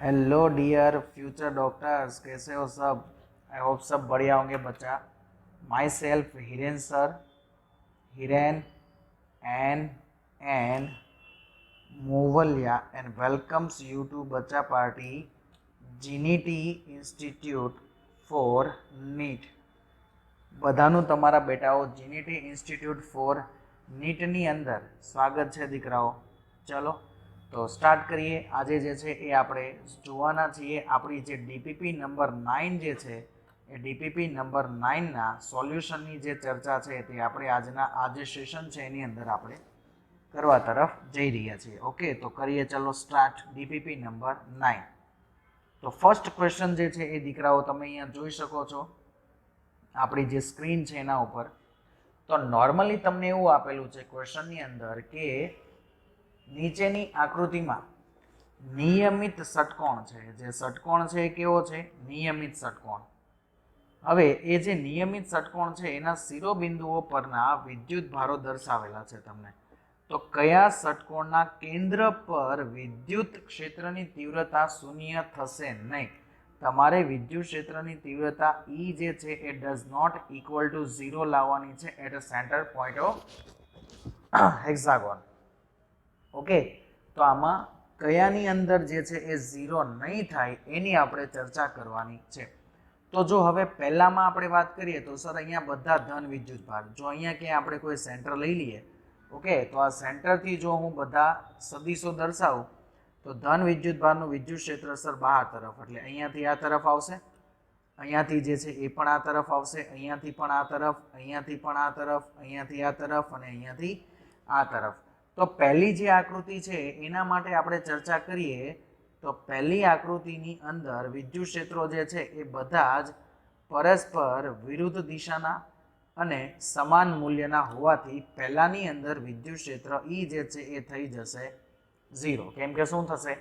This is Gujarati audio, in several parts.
हेलो डियर फ्यूचर डॉक्टर्स, कैसे हो सब। आई होप सब बढ़िया होंगे बच्चा। My self Hiren sir, Hiren and Movaliya and welcomes you to Bachcha party जीनीटी इंस्टीट्यूट फॉर नीट। બધાનું તમારા બેટાઓ જીનીટી ઇન્સ્ટિટ્યૂટ ફોર નીટની અંદર સ્વાગત છે દીકરાઓ। ચલો તો સ્ટાર્ટ કરીએ। આજે જે છે એ આપણે જોવાના છીએ આપણી જે ડીપીપી નંબર 9 જે છે એ ડીપીપી નંબર 9ના સોલ્યુશનની જે ચર્ચા છે તે આપણે આ જે સેશન છે એની અંદર આપણે કરવા તરફ જઈ રહ્યા છીએ। ઓકે, તો કરીએ ચલો સ્ટાર્ટ ડીપીપી નંબર 9। તો ફર્સ્ટ ક્વેશ્ચન જે છે એ દીકરાઓ તમે અહીંયા જોઈ શકો છો આપણી જે સ્ક્રીન છે એના ઉપર। તો નોર્મલી તમને એવું આપેલું છે ક્વેશ્ચનની અંદર કે નીચેની આકૃતિમાં નિયમિત ષટકોણ છે, જે ષટકોણ છે એ કેવો છે? નિયમિત ષટકોણ। હવે એ જે નિયમિત ષટકોણ છે એના શિરોબિંદુઓ પરના વિદ્યુત ભારો દર્શાવેલા છે તમને। તો કયા ષટકોણના કેન્દ્ર પર વિદ્યુત ક્ષેત્રની તીવ્રતા શૂન્ય થશે નહીં? તમારે વિદ્યુત ક્ષેત્રની તીવ્રતા E જે છે એ ડઝ નોટ ઇક્વલ ટુ 0 લાવવાની છે at a center point of hexagon. Okay, તો આમાં કયાની અંદર જે છે એ 0 નહીં થાય એની આપણે ચર્ચા કરવાની છે। તો જો હવે પહેલામાં આપણે વાત કરીએ તો સર અહીંયા બધા ધન વિદ્યુત ભાર, જો અહીંયા કે આપણે કોઈ સેન્ટર લઈ લઈએ, ઓકે, તો આ સેન્ટરથી જો હું બધા સદિશો દર્શાવું તો ધન વિદ્યુત ભારનું વિદ્યુત ક્ષેત્ર સર બહાર તરફ, એટલે અહીંયાથી આ તરફ આવશે, અહીંયાથી જે છે એ પણ આ તરફ આવશે, અહીંયાથી પણ આ તરફ, અહીંયાથી પણ આ તરફ, અહીંયાથી આ તરફ અને અહીંયાથી આ તરફ। તો પહેલી જે આકૃતિ છે એના માટે આપણે ચર્ચા કરીએ તો પહેલી આકૃતિની અંદર વિદ્યુત ક્ષેત્રો જે છે એ બધા જ પરસ્પર વિરુદ્ધ દિશાના અને સમાન મૂલ્યના હોવાથી પહેલાની અંદર વિદ્યુત ક્ષેત્ર E જે છે એ થઈ જશે 0। કેમ કે શું થશે?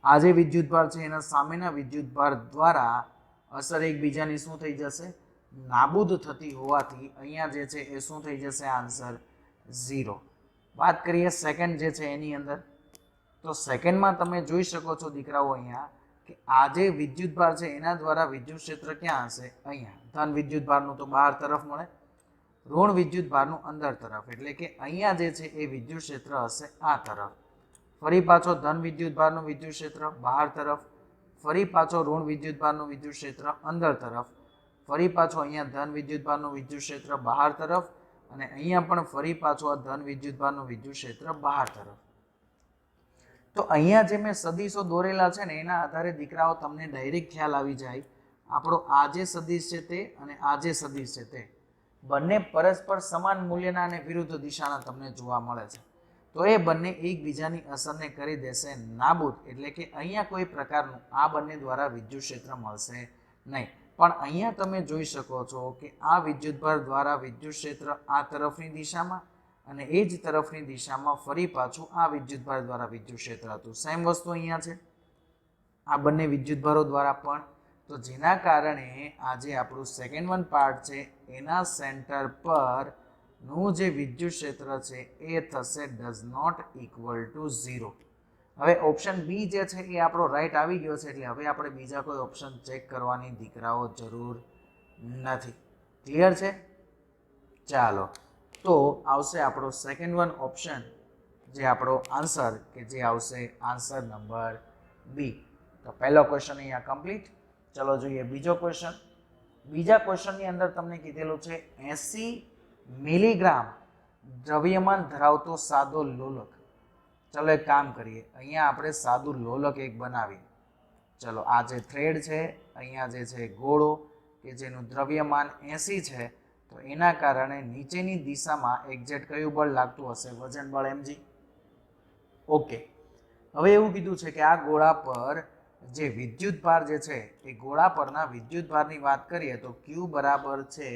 આ જે વિદ્યુતભાર છે એના સામેના વિદ્યુતભાર દ્વારા અસર એકબીજાની શું થઈ જશે? નાબૂદ થતી હોવાથી અહીંયા જે છે એ શું થઈ જશે? આન્સર 0। વાત કરીએ સેકન્ડ જે છે એની અંદર, તો સેકન્ડમાં તમે જોઈ શકો છો દીકરાઓ અહીંયા કે આ જે વિદ્યુતભાર છે એના દ્વારા વિદ્યુત ક્ષેત્ર ક્યાં હશે? અહીંયા ધન વિદ્યુતભારનું તો બહાર તરફ મળે, ઋણ વિદ્યુત ભારનું અંદર તરફ, એટલે કે અહીંયા જે છે એ વિદ્યુત ક્ષેત્ર હશે આ તરફ। ફરી પાછો ધન વિદ્યુત ભારનું વિદ્યુત ક્ષેત્ર બહાર તરફ, ફરી પાછો ઋણ વિદ્યુત ભારનું વિદ્યુત ક્ષેત્ર અંદર તરફ, ફરી પાછો અહીંયા ધન વિદ્યુત ભારનું વિદ્યુત ક્ષેત્ર બહાર તરફ અને અહીંયા પણ ફરી પાછો આ ધન વિદ્યુત ભારનું વિદ્યુત ક્ષેત્ર બહાર તરફ। તો અહીંયા જે મેં સદિશો દોરેલા છે ને એના આધારે દીકરાઓ તમને ડાયરેક્ટ ખ્યાલ આવી જાય આપણો આ જે સદિશ છે તે અને આ જે સદિશ છે તે બંને પરસ્પર સમાન મૂલ્યના અને વિરુદ્ધ દિશાના તમને જોવા મળે છે। તો એ બંને એકબીજાની અસરને કરી દેશે નાબૂદ, એટલે કે અહીંયા કોઈ પ્રકારનું આ બંને દ્વારા વિદ્યુત ક્ષેત્ર મળશે નહીં। પણ અહીંયા તમે જોઈ શકો છો કે આ વિદ્યુતભાર દ્વારા વિદ્યુત ક્ષેત્ર આ તરફની દિશામાં અને એ જ તરફની દિશામાં ફરી પાછું આ વિદ્યુતભાર દ્વારા વિદ્યુત ક્ષેત્ર હતું। સેમ વસ્તુ અહીંયા છે આ બંને વિદ્યુતભારો દ્વારા પણ। તો જેના કારણે આ જે આપણું સેકન્ડ વન પાર્ટ છે એના સેન્ટર પર નું જે વિદ્યુત ક્ષેત્ર છે એ થશે ડઝ નોટ ઇક્વલ ટુ 0। હવે ઓપ્શન બી જે છે એ આપણો રાઈટ આવી ગયો છે, એટલે હવે આપણે બીજા કોઈ ઓપ્શન ચેક કરવાની દીકરાઓ જરૂર નથી। ક્લિયર છે? ચાલો, તો આવશે આપણો સેકન્ડ વન ઓપ્શન, જે આપણો આન્સર કે જે આવશે આન્સર નંબર બી। તો પહેલો ક્વેશ્ચન અહીંયા કમ્પ્લીટ। ચલો જોઈએ બીજો ક્વેશ્ચન। બીજા ક્વેશ્ચનની અંદર તમને કીધેલું છે 80 મિલીગ્રામ દ્રવ્યમાન ધરાવતો સાદો લોલક। ચલો એક કામ કરીએ, અહીંયા આપણે સાદું લોલક એક બનાવીએ। ચલો આ જે થ્રેડ છે અહીંયા જે છે ગોળો કે જેનું દ્રવ્યમાન 80 છે, તો એના કારણે નીચેની દિશામાં એક્ઝેક્ટ કયું બળ લાગતું હશે? વજન બળ mg। ઓકે, હવે એવું કીધું છે કે આ ગોળા પર જે વિદ્યુતભાર જે છે એ ગોળા પરના વિદ્યુતભારની વાત કરીએ તો Q બરાબર છે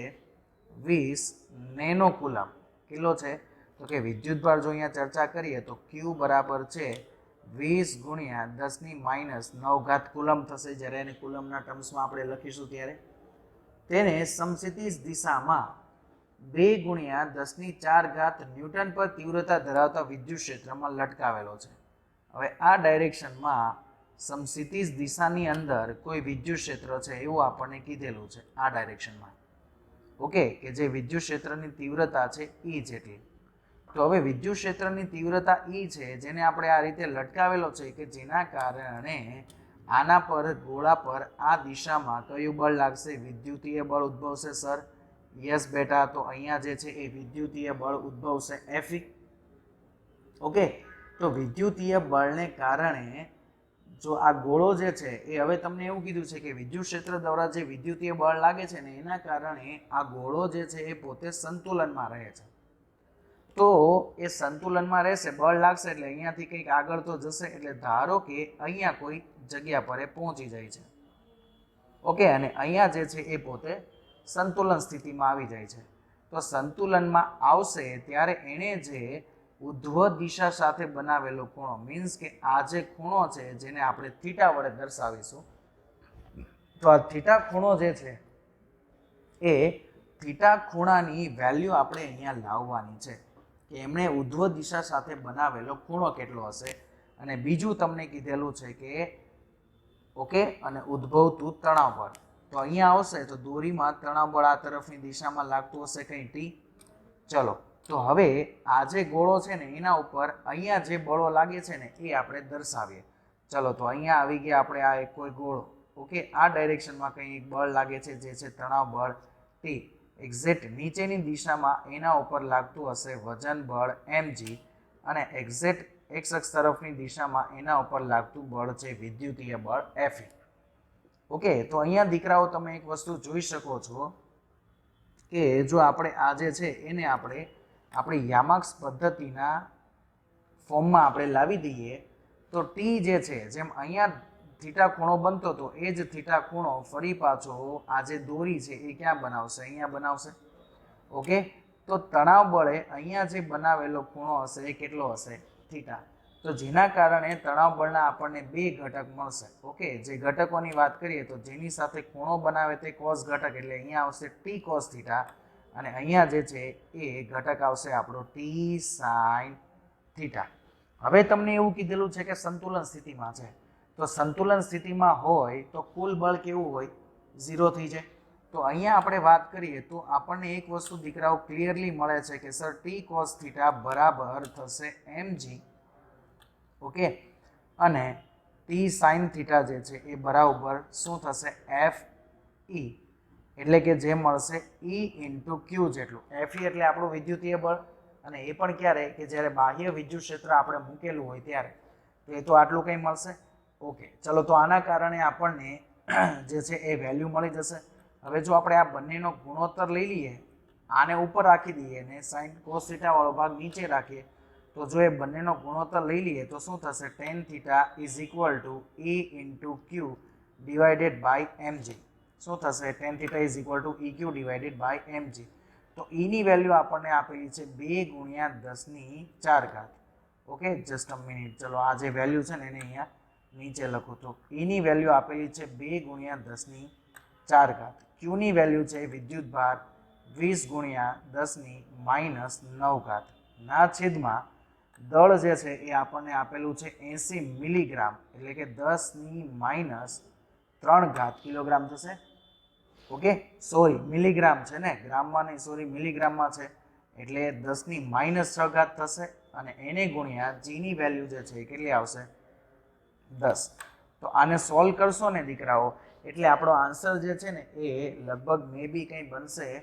20 નેનો કુલમ। કેટલો છે? તો કે વિદ્યુતભાર જો અહીંયા ચર્ચા કરીએ તો Q બરાબર છે 20 ગુણ્યા 10⁻⁹ કુલમ થશે, જ્યારે એને કુલમના ટર્મ્સમાં આપણે લખીશું ત્યારે। તેને સમક્ષિતિજ દિશામાં 2 ગુણ્યા 10⁴ ન્યૂટન પર તીવ્રતા ધરાવતા વિદ્યુત ક્ષેત્રમાં લટકાવેલો છે। હવે આ ડાયરેક્શનમાં સમક્ષિતિજ દિશાની અંદર કોઈ વિદ્યુત ક્ષેત્ર છે એવું આપણને કીધેલું છે આ ડાયરેક્શનમાં. ઓકે, કે જે વિદ્યુત ક્ષેત્રની તીવ્રતા છે E જેટલી. તો હવે વિદ્યુત ક્ષેત્રની તીવ્રતા E છે જેને આપણે આ રીતે લટકાવેલો છે કે જેના કારણે આના પર ગોળા પર આ દિશામાં કયું બળ લાગશે? વિદ્યુતીય બળ ઉદ્ભવશે સર. યસ બેટા, તો અહીંયા જે છે એ વિદ્યુતીય બળ ઉદ્ભવશે Fe. ઓકે, તો વિદ્યુતીય બળને કારણે જો આ ગોળો જે છે એ હવે તમને એવું કીધું છે કે વિદ્યુત ક્ષેત્ર દ્વારા જે વિદ્યુતીય બળ લાગે છે ને એના કારણે આ ગોળો જે છે એ પોતે સંતુલનમાં રહે છે. તો એ સંતુલનમાં રહેશે, બળ લાગશે એટલે અહીંયાથી કંઈક આગળ તો જશે. એટલે ધારો કે અહીંયા કોઈ જગ્યા પર એ પહોંચી જાય છે. ઓકે, અને અહીંયા જે છે એ પોતે સંતુલન સ્થિતિમાં આવી જાય છે. તો સંતુલનમાં આવશે ત્યારે એણે જે ઉધ્વ દિશા સાથે બનાવેલો ખૂણો, મીન્સ કે આ જે ખૂણો છે જેને આપણે થીટા વડે દર્શાવીશું, તો આ થીટા ખૂણો જે છે એ થીટા ખૂણાની વેલ્યુ આપણે અહીંયા લાવવાની છે કે એમણે ઉધ્વ દિશા સાથે બનાવેલો ખૂણો કેટલો હશે. અને બીજું તમને કીધેલું છે કે ઓકે, અને ઉદ્ભવતું તણાવ બળ. તો અહીંયા આવશે તો દોરીમાં તણાવ બળ આ તરફની દિશામાં લાગતું હશે કંઈ T. ચલો, તો હવે આ જે ગોળો છે ને એના ઉપર અહીંયા જે બળો લાગે છે ને એ આપણે દર્શાવીએ. ચલો, તો અહીંયા આવી ગયા આપણે આ એક કોઈ ગોળો. ઓકે, આ ડાયરેક્શનમાં કંઈ એક બળ લાગે છે જે છે તણાવ બળ T. એક્ઝેક્ટ નીચેની દિશામાં એના ઉપર લાગતું હશે વજન બળ mg, અને એક્ઝેક્ટ x અક્ષ તરફની દિશામાં એના ઉપર લાગતું બળ છે વિદ્યુતીય બળ Fe. ઓકે, તો અહીંયા દીકરાઓ તમે એક વસ્તુ જોઈ શકો છો કે જો આપણે આ જે છે એને આપણે આપણી યામાક્સ પદ્ધતિના ફોર્મમાં આપણે લાવી દઈએ તો T જે છે જેમ અહીંયા થીટા ખૂણો બનતો હતો એ જ થીટા ખૂણો ફરી પાછો આ જે દોરી છે એ ક્યાં બનાવશે? અહીંયા બનાવશે. ઓકે, તો તણાવ બળે અહીંયા જે બનાવેલો ખૂણો હશે એ કેટલો હશે? થીટા. તો જેના કારણે તણાવ બળના આપણને બે ઘટક મળશે. ઓકે, જે ઘટકોની વાત કરીએ તો જેની સાથે ખૂણો બનાવે તે કોસ ઘટક, એટલે અહીંયા આવશે T cos થીટા, અને અહીંયા જે છે એ ઘટક આવશે આપણો T sin થીટા. હવે તમને એવું કીધેલું છે કે સંતુલન સ્થિતિમાં છે, તો સંતુલન સ્થિતિમાં હોય તો કુલ બળ કેવું હોય? 0 થઈ જાય. તો અહીંયા આપણે વાત કરીએ તો આપણને એક વસ્તુ દીકરાઓ ક્લિયરલી મળે છે કે સર T cos થીટા બરાબર થશે mg. ઓકે, અને T sin થીટા જે છે એ બરાબર શું થશે? Fe. એટલે કે જે મળશે E into Q જેટલું. Fe એટલે આપણું વિદ્યુતીય બળ, અને એ પણ ક્યારે? કે જ્યારે બાહ્ય વિદ્યુત ક્ષેત્ર આપણે મૂકેલું હોય ત્યારે. તો એ તો આટલું કંઈ મળશે. ઓકે, ચલો, તો આના કારણે આપણને જે છે એ વેલ્યુ મળી જશે. હવે જો આપણે આ બંનેનો ગુણોત્તર લઈ લઈએ, આને ઉપર રાખી દઈએ અને સાઇન કોસ થીટા વાળો ભાગ નીચે રાખીએ, તો જો એ બંનેનો ગુણોત્તર લઈ લઈએ તો શું થશે? tan theta is equal to E into Q divided by mg. શું થશે? tan theta is equal to EQ divided by mg. તો E ની વેલ્યુ આપણને આપેલી છે 2 ગુણ્યા 10⁴. Okay, just a minute. ચલો, આ જે વેલ્યુ છે ને એને અહીંયા નીચે લખો. તો E ની વેલ્યુ આપેલી છે 2 ગુણ્યા 10⁴. Q ની વેલ્યુ છે વિદ્યુત ભાર 20 ગુણ્યા 10⁻⁹ ના છેદમાં દળ જે છે એ આપણને આપેલું છે 80 મિલીગ્રામ, એટલે કે 10⁻³ કિલોગ્રામ થશે. ઓકે, સોરી મિલીગ્રામ છે ને, ગ્રામમાં નહીં, સોરી મિલીગ્રામમાં છે, એટલે 10⁻⁶ થશે. અને એને ગુણ્યા G ની વેલ્યુ જે છે એ કેટલી આવશે? 10. તો આને સોલ્વ કરશો ને દીકરાઓ એટલે આપણો આન્સર જે છે ને એ લગભગ મે બી કંઈ બનશે.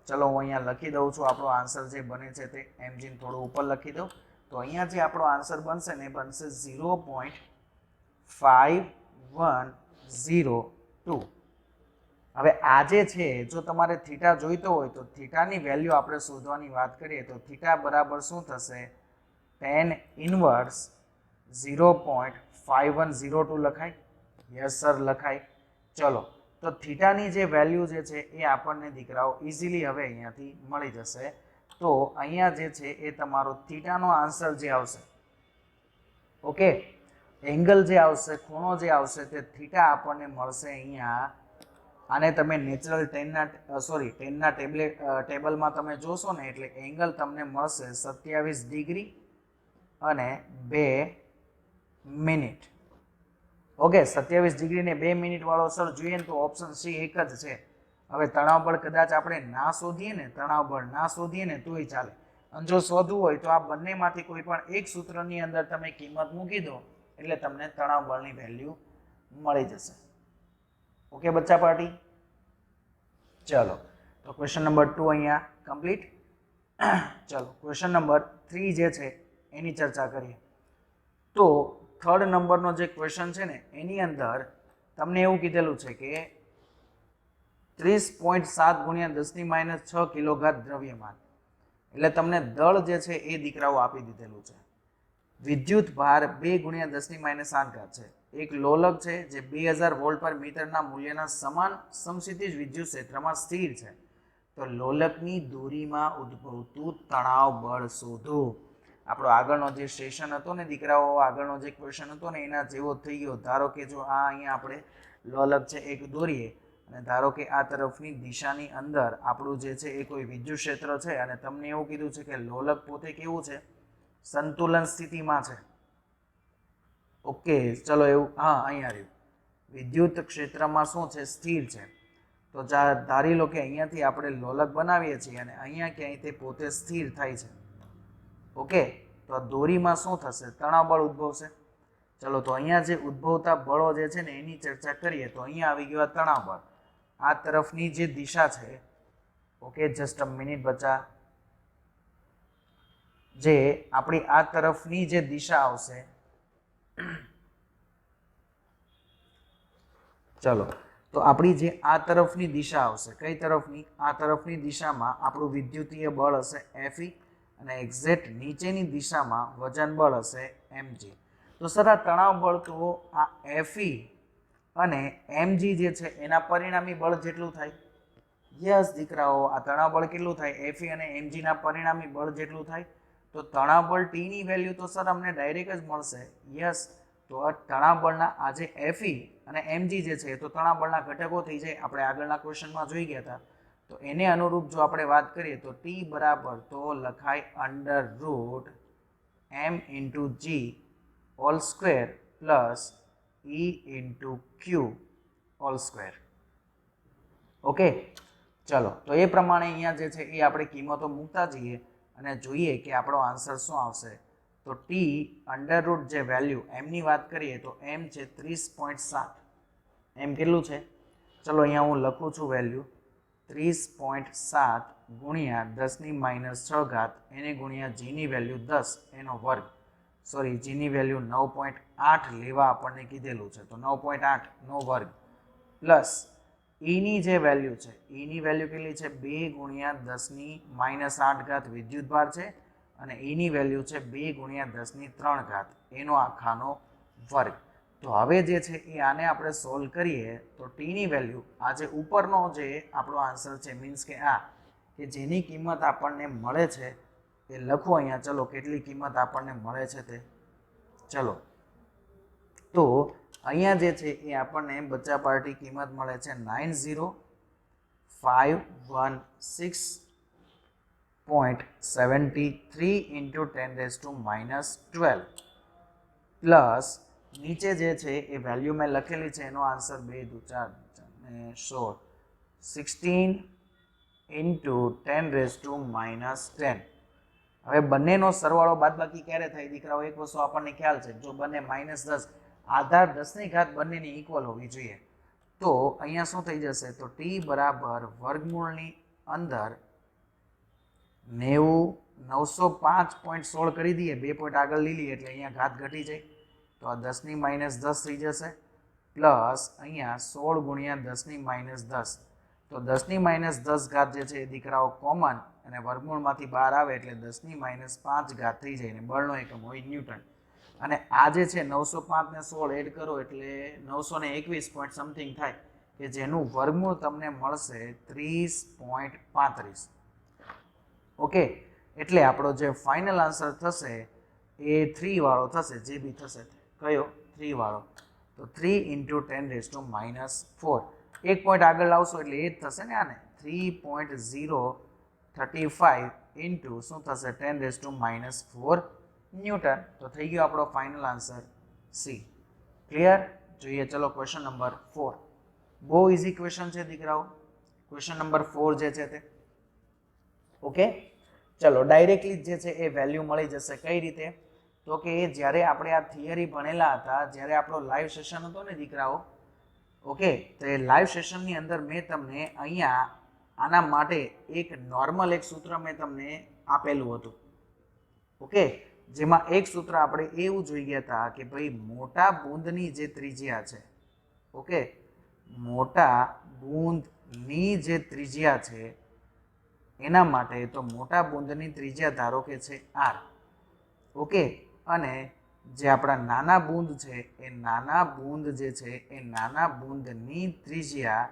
ચલો, હું અહીંયા લખી દઉં છું. આપણો આન્સર જે બને છે તે mg થોડું ઉપર લખી દઉં. તો અહીંયા જે આપણો આન્સર બનશે ને એ બનશે 0.5102. હવે આ જે છે જો તમારે થીટા જોઈતો હોય તો થીટાની વેલ્યુ આપણે શોધવાની વાત કરીએ તો થીટા બરાબર શું થશે? tan ઇન્વર્સ 0.5102 લખાય. યસ સર, લખાય. ચલો, તો થીટાની જે વેલ્યુ જે છે એ આપણને દીકરાઓ ઇઝીલી હવે અહીંયાથી મળી જશે. તો અહીંયા જે છે એ તમારો થીટાનો આન્સર જે આવશે, ઓકે, એંગલ જે આવશે, ખૂણો જે આવશે તે થીટા આપણને મળશે અહીંયા. આને તમે નેચરલ ટેનના ટેબલમાં તમે જોશો ને એટલે એંગલ તમને મળશે 27 ડિગ્રી અને 2 મિનિટ. ઓકે, 27 ડિગ્રીને 2 મિનિટ વાળો સર જોઈએ ને તો ઓપ્શન સી એક જ છે. હવે તણાવ બળ કદાચ આપણે ના શોધીએ ને, તણાવ બળ ના શોધીએ ને તોય ચાલે, અને જો શોધવું હોય તો આ બંનેમાંથી કોઈ પણ એક સૂત્રની અંદર તમે કિંમત મૂકી દો એટલે તમને તણાવ બળની વેલ્યુ મળી જશે. ઓકે બચ્ચા પાર્ટી, ચલો તો ક્વેશ્ચન નંબર 2 અહીંયા કમ્પ્લીટ. ચલો ક્વેશ્ચન નંબર 3 જે છે એની ચર્ચા કરીએ. તો થર્ડ નંબરનો જે ક્વેશ્ચન છે ને એની અંદર તમને એવું કીધેલું છે કે 30.7 ગુણ્યા 10⁻6 કિલોઘાત દ્રવ્યમાન, એટલે તમને દળ જે છે એ દીકરાઓ આપી દીધેલું છે. વિદ્યુત ભાર 2 ગુણ્યા 10⁻8 છે. એક લોલક છે જે 2000 વોલ્ટ પર મીટરના મૂલ્યના સમાન સમક્ષિતિજ વિદ્યુત ક્ષેત્રમાં સ્થિર છે. તો લોલકની દોરીમાં ઉદ્ભવતું તણાવ બળ શોધો. આપણો આગળનો જે સેશન હતો ને દીકરાઓ, આગળનો જે ક્વેશ્ચન હતો ને એના જેવો થઈ ગયો. ધારો કે જો આ અહીંયા આપણે લોલક છે એક દોરીએ અને ધારો કે આ તરફની દિશાની અંદર આપણું જે છે એ કોઈ વિદ્યુત ક્ષેત્ર છે અને તમને એવું કીધું છે કે લોલક પોતે કેવું છે, સંતુલન સ્થિતિમાં છે. ઓકે ચલો એવું, હા અહીંયા રહ્યું, વિદ્યુત ક્ષેત્રમાં શું છે, સ્થિર છે. તો ધારી લો કે અહીંયાથી આપણે લોલક બનાવીએ છીએ અને અહીંયા ક્યાંય તે પોતે સ્થિર થાય છે. ઓકે, તો આ દોરીમાં શું થશે, તણાવ બળ ઉદ્ભવશે. ચલો તો અહીંયા જે ઉદ્ભવતા બળો જે છે ને એની ચર્ચા કરીએ તો અહીંયા આવી ગયો તણાવ બળ. આ તરફની જે દિશા છે, ઓકે જસ્ટ અ મિનિટ બચ્ચા, જે આપણી આ તરફની જે દિશા આવશે, ચલો તો આપણી જે આ તરફની દિશા આવશે, કઈ તરફની, આ તરફની દિશામાં આપણું વિદ્યુતીય બળ હશે Fe અને એક્ઝેક્ટ નીચેની દિશામાં વજન બળ હશે mg. તો સર આ તણાવ બળ તો આ Fe અને mg જે છે એના પરિણામી બળ જેટલું થાય. યસ દીકરાઓ, આ તણાવ બળ કેટલું થાય, Fe અને mg ના પરિણામી બળ જેટલું થાય. તો તણાવ બળ T ની વેલ્યુ તો સર અમને ડાયરેક્ટ જ મળશે. યસ, તો આ તણાવ બળના આ જે Fe અને mg જે છે તો તણાવ બળના ઘટકો થઈ જાય. આપણે આગળના ક્વેશ્ચનમાં જોઈ ગયા હતા. તો એને અનુરૂપ જો આપણે વાત કરીએ તો T બરાબર તો લખાય √m × g whole square plus E × q whole square. Okay ચલો તો એ પ્રમાણે અહીંયા જે છે એ આપણે કિંમતો મૂકતા જઈએ અને જોઈએ કે આપણો આન્સર શું આવશે. તો T √ જે વેલ્યુ એમની વાત કરીએ તો m છે 30.7. એમ કેટલું છે, ચલો અહીંયા હું લખું છું વેલ્યુ 30.7 ગુણ્યા 10⁻6 એને ગુણ્યા g ની વેલ્યુ 10 એનો વર્ગ, સોરી g ની વેલ્યુ 9.8 લેવા આપણને કીધેલું છે, તો 9.8 નો વર્ગ પ્લસ E ની જે વેલ્યુ છે, E ની વેલ્યુ કેટલી છે, 2 ગુણ્યા 10⁻8 વિદ્યુત ભાર છે અને E ની વેલ્યુ છે 2 ગુણ્યા 10⁻3 એનો આખાનો વર્ગ. તો હવે જે છે એ આને આપણે સોલ્વ કરીએ તો T ની વેલ્યુ આ જે ઉપરનો જે આપણો આન્સર છે, મીન્સ કે આ કે જેની કિંમત આપણને મળે છે એ લખો અહીંયા. ચલો કેટલી કિંમત આપણને મળે છે તે, ચલો તો અહીંયા જે છે એ આપણને બચ્ચા પાર્ટી કિંમત મળે છે 90516.73 × 10⁻12 પ્લસ નીચે જે છે એ વેલ્યુ મેં લખેલી છે એનો આન્સર 2 × 4 અને 16 16 × 10⁻10. હવે બંનેનો સરવાળો બાદબાકી ક્યારે થાય દીકરાઓ, એક વસ્તુ આપણને ખ્યાલ છે, જો બંને -10 આધાર 10⁻, બંનેની ઇક્વલ હોવી જોઈએ. તો અહીંયા શું થઈ જશે, તો T બરાબર વર્ગમૂળની અંદર 90 905.16 કરી દઈએ, 2 પોઈન્ટ આગળ લીધી એટલે અહીંયા ઘાત ઘટી જાય, તો આ 10⁻10 થઈ જશે પ્લસ અહીંયા 16 ગુણ્યા 10⁻10. તો 10⁻10 જે છે એ દીકરાઓ કોમન અને વર્ગમૂળમાંથી બહાર આવે એટલે 10⁻5 થઈ જાય ને બળનો એકમ હોય ન્યૂટન. અને આ જે છે 905 ને 16 એડ કરો એટલે 921 પોઈન્ટ સમથિંગ થાય કે જેનું વર્ગમૂળ તમને મળશે 30.35. ઓકે, એટલે આપણો જે ફાઇનલ આન્સર થશે એ 3 વાળો થશે, જે બી થશે કયો 3 વાળો. તો 3 × 10⁻4 એક પોઈન્ટ આગળ લાવશો એટલે એ જ થશે ને આને 3.035 ઇન્ટુ શું થશે 10⁻4 ન્યૂટન. તો થઈ ગયો આપણો ફાઇનલ આન્સર સી. ક્લિયર? જોઈએ ચલો ક્વેશ્ચન નંબર 4. બહુ ઇઝી ક્વેશ્ચન છે દીકરાઓ, ક્વેશ્ચન નંબર 4 જે છે તે. ઓકે, ચલો ડાયરેક્ટલી જે છે એ વેલ્યુ મળી જશે. કઈ રીતે? તો કે જ્યારે આપણે આ થિયરી ભણેલા હતા, જ્યારે આપણો લાઈવ સેશન હતો ને દીકરાઓ, ઓકે, તો એ લાઈવ સેશનની અંદર મેં તમને અહીંયા આના માટે એક નોર્મલ એક સૂત્ર મેં તમને આપેલું હતું. ઓકે, જેમાં એક સૂત્ર આપણે એવું જોઈ ગયા હતા કે ભાઈ મોટા બૂંદની જે ત્રિજ્યા છે, ઓકે, મોટા બૂંદની જે ત્રિજ્યા છે એના માટે તો મોટા બૂંદની ત્રિજ્યા ધારો કે છે r. ઓકે, અને જે આપણા નાના બૂંદ છે એ નાના બૂંદ જે છે એ નાના બૂંદની ત્રિજ્યા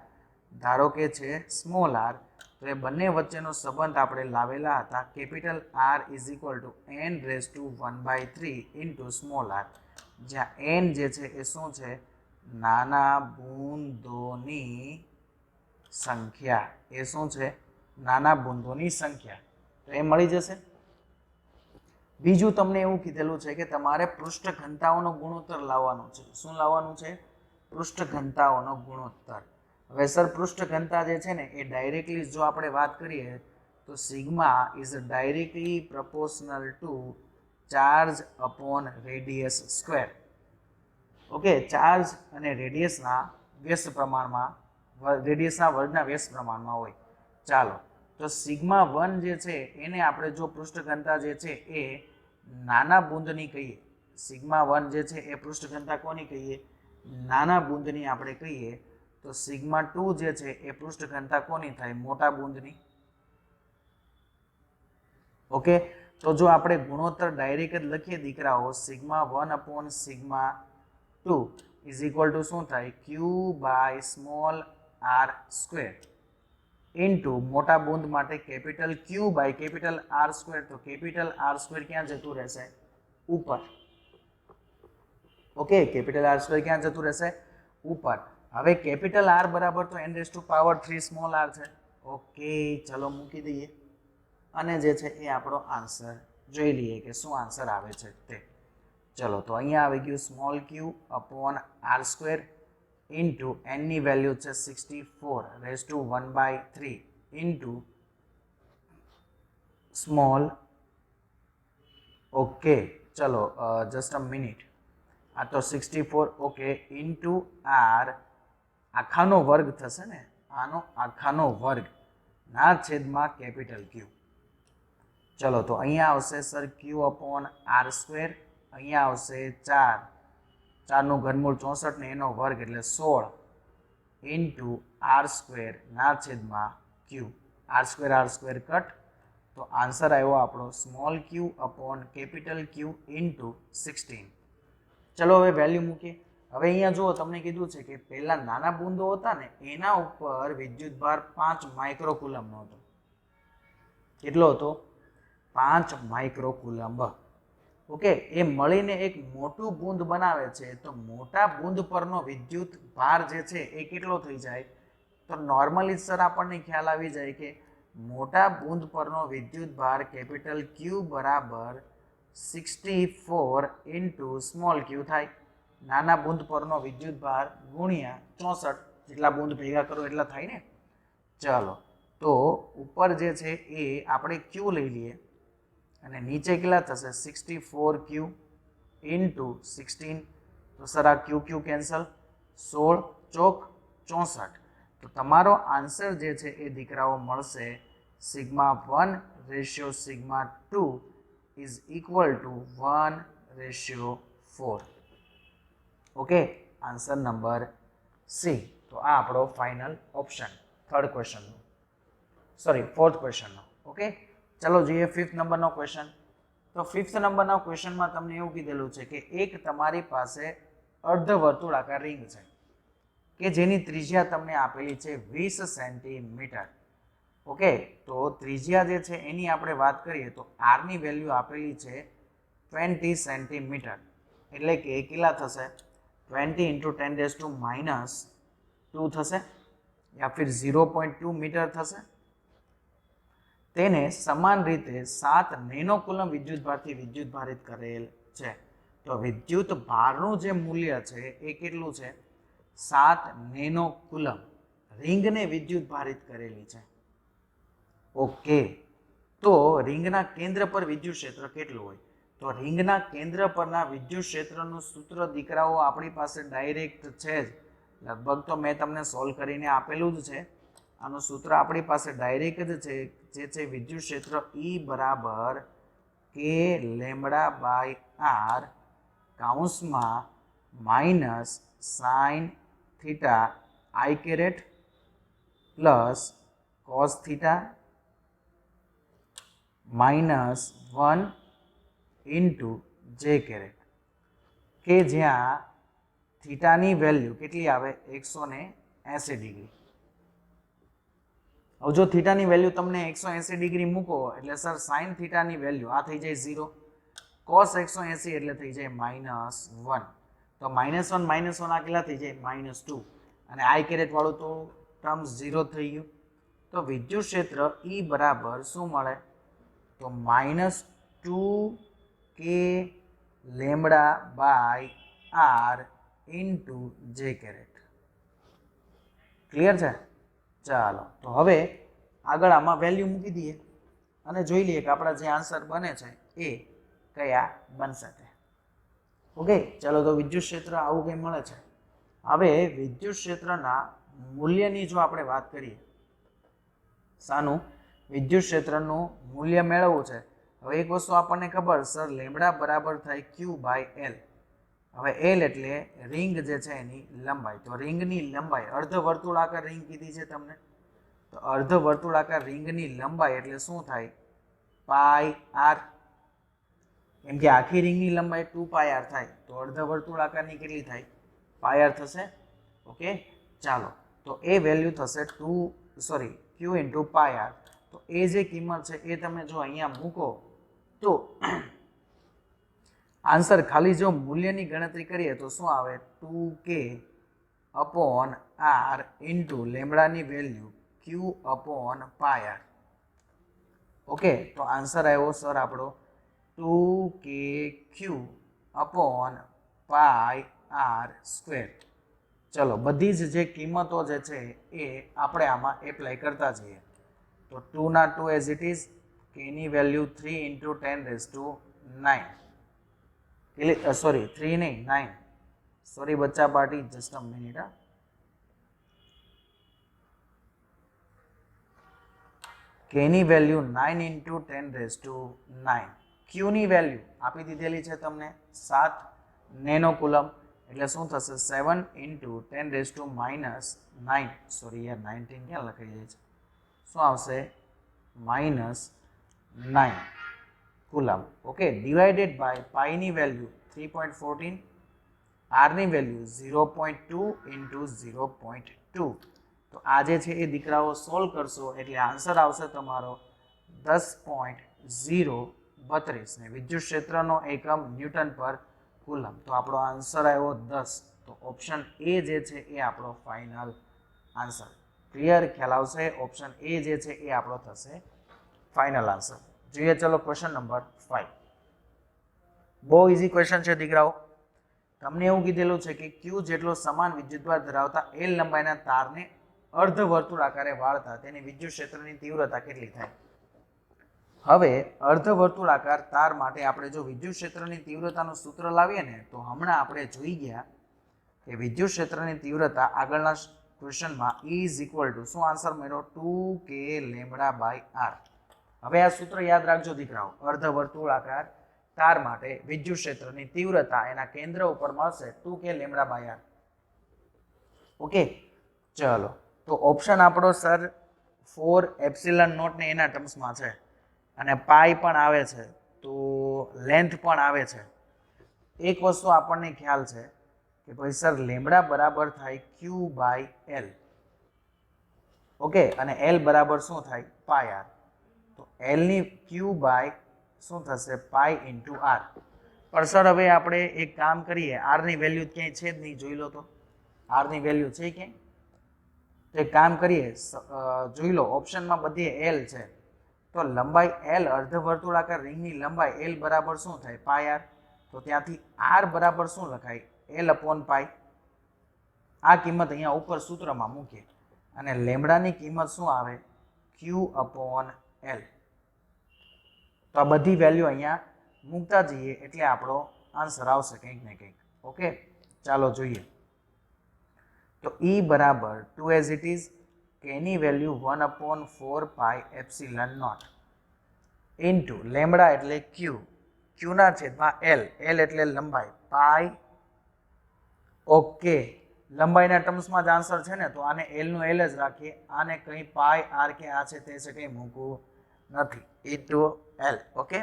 ધારો કે છે સ્મોલ r. તો એ બંને વચ્ચેનો સંબંધ આપણે લાવેલા હતા. Capital R is equal two n⁻1/3 into small r, જ્યાં n જે છે એ શું છે? નાના બૂંદોની સંખ્યા. એ શું છે? નાના બૂંદોની સંખ્યા. તો એ મળી જશે. બીજું તમને એવું કીધેલું છે કે તમારે પૃષ્ઠ ઘનતાઓનો ગુણોત્તર લાવવાનું છે. શું લાવવાનું છે? પૃષ્ઠ ઘનતાઓનો ગુણોત્તર. હવે સર પૃષ્ઠ ઘનતા જે છે ને એ ડાયરેક્ટલી જો આપણે વાત કરીએ તો sigma is directly proportional two charge upon radius square. Okay, charge અને રેડિયસના વ્યસ્ત પ્રમાણમાં, રેડિયસના વર્ગના વ્યસ્ત પ્રમાણમાં હોય. ચાલો, તો સિગ્મા 1 જે છે એને આપણે જો પૃષ્ઠ ઘનતા જે છે એ નાના બૂંદની કહીએ, સિગ્મા 1 જે છે એ પૃષ્ઠ ઘનતા કોની કહીએ? નાના બૂંદની આપણે કહીએ. તો સિગ્મા 2 જે છે એ પૃષ્ઠ ઘનતા કોની થાય? મોટા બૂંદની. ઓકે, તો જો આપણે ગુણોત્તર ડાયરેક્ટ જ લખીએ દીકરાઓ, sigma 1 upon sigma 2 is equal to શું થાય? q by small r square into મોટા બૂંદ માટે capital Q by capital R square. તો કેપિટલ R સ્ક્વેર ક્યાં જતું રહેશે? ઉપર. ઓકે, કેપિટલ R સ્ક્વેર ક્યાં જતું રહેશે? ઉપર. હવે કેપિટલ R બરાબર તો n⁻3 સ્મોલ r છે. ઓકે, ચલો મૂકી દઈએ અને જે છે એ આપણો આન્સર જોઈ લઈએ કે શું આન્સર આવે છે તે. ચલો, તો અહીંયા આવી ગયું small q upon r square into n ની વેલ્યુ છે 64⁻1/3 ઇન્ટુ સ્મોલ. ઓકે, ચલો જસ્ટ અ મિનિટ. આ તો 64 ઓકે ઇન્ટુ r આખાનો વર્ગ થશે ને, આનો આખાનો વર્ગ ના છેદમાં કેપિટલ Q. ચલો, તો અહીંયા આવશે sir q upon r square, અહીંયા આવશે 4 નું ઘનમૂળ 64 ને એનો વર્ગ એટલે 16 ઇન્ટુ r સ્ક્વેર ના છેદમાં q. r square cut. તો આન્સર આવ્યો આપણો small q upon capital Q into 16. ચલો હવે વેલ્યુ મૂકીએ. હવે અહીંયા જુઓ, તમને કીધું છે કે પહેલા નાના બૂંદો હતા ને એના ઉપર વિદ્યુતભાર 5 માઇક્રોકુલમનો હતો. કેટલો હતો? 5 માઇક્રોકુલમ. ઓકે, એ મળીને એક મોટું બૂંદ બનાવે છે. તો મોટા બૂંદ પરનો વિદ્યુત ભાર જે છે એ કેટલો થઈ જાય? તો નોર્મલી સર આપણને ખ્યાલ આવી જાય કે મોટા બૂંદ પરનો વિદ્યુત ભાર કેપિટલ Q બરાબર 64 ઇન્ટુ સ્મોલ q થાય. નાના બૂંદ પરનો વિદ્યુત ભાર ગુણ્યા 64, જેટલા બૂંદ ભેગા કરો એટલા થાય ને. ચાલો, તો ઉપર જે છે એ આપણે q લઈ લઈએ અને નીચે કેટલા થશે? 64q into 16. તો સર આ q કેન્સલ, 16 ચોક 64. તો તમારો આન્સર જે છે એ દીકરાઓ મળશે sigma 1 sigma 2 is equal to 1:4. Okay, answer number C. તો આ આપણો ફાઇનલ ઓપ્શન થર્ડ ક્વેશ્ચનનો, સોરી ફોર્થ ક્વેશ્ચનનો. ઓકે, ચલો જોઈએ 5th નંબરનો ક્વેશ્ચન. તો 5th નંબરના ક્વેશ્ચનમાં તમને એવું કીધેલું છે કે એક તમારી પાસે અર્ધ વર્તુળાકાર રિંગ છે કે જેની ત્રિજ્યા તમને આપેલી છે 20 સેન્ટીમીટર. ઓકે, તો ત્રિજ્યા જે છે એની આપણે વાત કરીએ તો r ની વેલ્યુ આપેલી છે 20 સેન્ટીમીટર, એટલે કે કેટલા થશે? 20 × 10⁻² થશે યા ફિર 0.2 મીટર થશે. તેને સમાન રીતે 7 નેનો કુલમ વિદ્યુત ભારથી વિદ્યુત ભારિત કરેલ છે. તો વિદ્યુત ભારનું જે મૂલ્ય છે એ કેટલું છે? 7 નેનો કુલમ રિંગને વિદ્યુત ભારિત કરેલી છે. ઓકે, તો રિંગના કેન્દ્ર પર વિદ્યુત ક્ષેત્ર કેટલું હોય? તો રિંગના કેન્દ્ર પરના વિદ્યુત ક્ષેત્રનું સૂત્ર દીકરાઓ આપણી પાસે ડાયરેક્ટ છે જ, લગભગ તો મેં તમને સોલ્વ કરીને આપેલું જ છે. આનું સૂત્ર આપણી પાસે ડાયરેક્ટ જ છે, જે છે વિદ્યુત ક્ષેત્ર E બરાબર કે લેમ્બડા બાય આર કૌંસમાં minus sine theta I caret plus cos theta minus 1 into J caret, કે જ્યાં થીટાની વેલ્યુ કેટલી આવે? 180 ડિગ્રી. હવે જો થીટાની વેલ્યુ તમને 180 ડિગ્રી મૂકો એટલે સર સાઇન થીટાની વેલ્યુ આ થઈ જાય 0, કોસ 180 એટલે થઈ જાય -1. તો -1 આ કેટલા થઈ જાય? -2. અને આઈ કેરેટ વાળું તો ટર્મ 0 થઈ ગયું. તો વિદ્યુત ક્ષેત્ર E બરાબર શું મળે? તો -2 કે lambda by R into J caret. Clear છે? ચાલો, તો હવે આગળ આમાં વેલ્યુ મૂકી દઈએ અને જોઈ લઈએ કે આપણા જે આન્સર બને છે એ કયા બનશે તે. ઓકે, ચાલો, તો વિદ્યુત ક્ષેત્ર આવું કંઈ મળે છે. હવે વિદ્યુત ક્ષેત્રના મૂલ્યની જો આપણે વાત કરીએ, શાનું? વિદ્યુત ક્ષેત્રનું મૂલ્ય મેળવવું છે. હવે એક વસ્તુ આપણને ખબર, સર લેમ્બડા બરાબર થાય Q બાય L. હવે L એટલે રિંગ જે છે એની લંબાઈ. તો રિંગની લંબાઈ, અર્ધ વર્તુળાકાર રિંગ કીધી છે તમને, તો અર્ધ વર્તુળાકાર રિંગની લંબાઈ એટલે શું થાય? Pi R. કેમ કે આખી રિંગની લંબાઈ 2 પાઈ આર થાય, તો અર્ધ વર્તુળાકારની કેટલી થાય? પાઈ આર થશે. ઓકે, ચાલો, તો એ વેલ્યુ થશે Q ઇન્ટુ પાઈ આર. તો એ જે કિંમત છે એ તમે જો અહીંયા મૂકો તો આન્સર ખાલી જો મૂલ્યની ગણતરી કરીએ તો શું આવે? 2k અપોન આર ઇન્ટુ લેમ્બડાની value Q upon pi R. Okay, તો આન્સર આવ્યો સર આપણો 2kq upon pi R square. ચલો, બધી જ જે કિંમતો જે છે એ આપણે આમાં એપ્લાય કરતા જઈએ. તો 2 ના 2 એઝ ઇટ ઇઝ, k ની વેલ્યુ 3 ઇન્ટુ 10⁹. સોરી 3 નહીં 9. સોરી બચ્ચા party, just a minute. k ની વેલ્યુ 9 ઇન્ટુ 10⁹. q ની વેલ્યુ આપી દીધેલી છે તમને 7 નેનો કુલમ, એટલે શું થશે? 7 ઇન્ટુ 10⁻⁹. સોરી યાર, 19 ક્યાં લખાઈ જાય છે? શું આવશે? -9 કુલમ. ઓકે, ડિવાઇડેડ બાય પાઈની વેલ્યુ 3.14, આરની વેલ્યુ 0.2 ઇન્ટુ 0.2. તો આ જે છે એ દીકરાઓ સોલ્વ કરશો એટલે આન્સર આવશે તમારો 10.032 ને વિદ્યુત ક્ષેત્રનો એકમ ન્યૂટન પર કુલમ. તો આપણો આન્સર આવ્યો 10. તો ઓપ્શન એ જે છે એ આપણો ફાઇનલ આન્સર. ક્લિયર? ખ્યાલ આવશે? ઓપ્શન એ જે છે એ આપણો થશે ફાઇનલ આન્સર. જોઈએ ચલો ક્વેશ્ચન નંબર 5. બહુ ઇઝી ક્વેશ્ચન છે દીકરાઓ. તમને એવું કીધેલું છે કે Q જેટલો સમાન વિદ્યુતભાર ધરાવતા L લંબાઈના તારને અર્ધ વર્તુળ આકારે વાળતા તેની વિદ્યુત ક્ષેત્રની તીવ્રતા કેટલી થાય? હવે અર્ધ વર્તુળાકાર તાર માટે આપણે જો વિદ્યુત ક્ષેત્રની તીવ્રતાનું સૂત્ર લાવીએ ને, તો હમણાં આપણે જોઈ ગયા કે વિદ્યુત ક્ષેત્રની તીવ્રતા આગળના ક્વેશ્ચનમાં E ઇઝ ઇક્વલ ટુ શું આન્સર મળ્યો? 2k lambda by R. હવે આ સૂત્ર યાદ રાખજો દીકરાઓ. અર્ધ વર્તુળાકાર તાર માટે વિદ્યુત ક્ષેત્રની તીવ્રતા એના કેન્દ્ર ઉપર મળશે 2k lambda by R. Okay, ચલો, તો ઓપ્શન આપણો સર 4 એપ્સિલન નોટ ને એના ટર્મ્સમાં છે, અને પાઈ પણ આવે છે, તો લેન્થ પણ આવે છે. એક વસ્તુ આપણને ખ્યાલ છે કે ભાઈ સર લેમ્બડા બરાબર થાય Q બાય L. ઓકે, અને L બરાબર શું થાય? Pi R. તો L ની Q બાય શું થશે? Pi into R. પણ સર હવે આપણે એક કામ કરીએ, આર ની વેલ્યુ ક્યાંય છે જ નહીં, જોઈ લો તો આર ની વેલ્યુ છે ક્યાંય? તો એક કામ કરીએ, જોઈ લો ઓપ્શનમાં બધી L છે, તો તો લંબાઈ એલ અર્ધવર્તુળાકાર રિંગની લંબાઈ એલ બરાબર શું થાય પાય આર. તો ત્યાંથી આર બરાબર શું લખાય એલ અપોન પાય. આ કિંમત અહીંયા ઉપર સૂત્રમાં મૂકીએ અને લેમ્બડાની કિંમત શું આવે ક્યુ અપોન એલ. તો આ બધી વેલ્યુ અહીંયા મૂકતા જઈએ એટલે આપણો આન્સર આવશે કંઈક ને કંઈક. ઓકે, ચાલો જોઈએ. તો E બરાબર 2 એઝ ઇટ ઇઝ કે એની value 1/4 pi epsilon naught into lambda એટલે ક્યુ, ક્યુના છેદમાં એલ, એલ એટલે લંબાઈ પાઈ. ઓકે, લંબાઈના ટર્મ્સમાં જ આન્સર છે ને, તો આને એલનું એલ જ રાખીએ, આને કંઈ પાઈ આર કે આ છે તે છે કંઈ મૂકવું નથી, ઇન્ટુ એલ. ઓકે,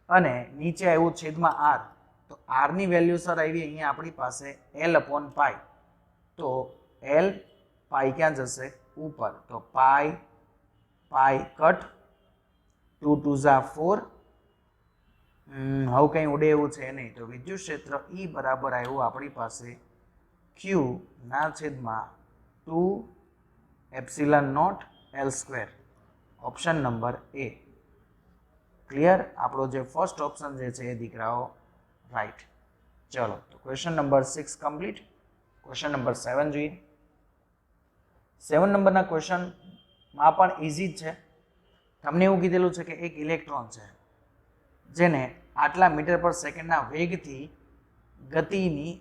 અને નીચે આવ્યું છેદમાં આર, તો આરની વેલ્યુ સર આવી અહીંયા આપણી પાસે એલ અપોન પાઈ. તો એલ પાઈ ક્યાં જશે ઉપર, તો પાઈ પાઈ કટ, 2 2 ઝા 4. હવે કંઈ ઉડે એવું છે નહીં, તો વિદ્યુત ક્ષેત્ર E બરાબર આવ્યું આપણી પાસે ક્યુ ના છેદમાં 2 epsilon naught L square. Option number A. Clear? આપણો જે ફર્સ્ટ ઓપ્શન જે છે એ દીકરાઓ રાઈટ. ચલો, તો question number 6 complete. Question number 7 જોઈએ. 7 નંબરના ક્વેશ્ચનમાં પણ ઇઝી જ છે. તમને એવું કીધેલું છે કે એક ઇલેક્ટ્રોન છે જેને આટલા મીટર પર સેકન્ડના વેગથી ગતિની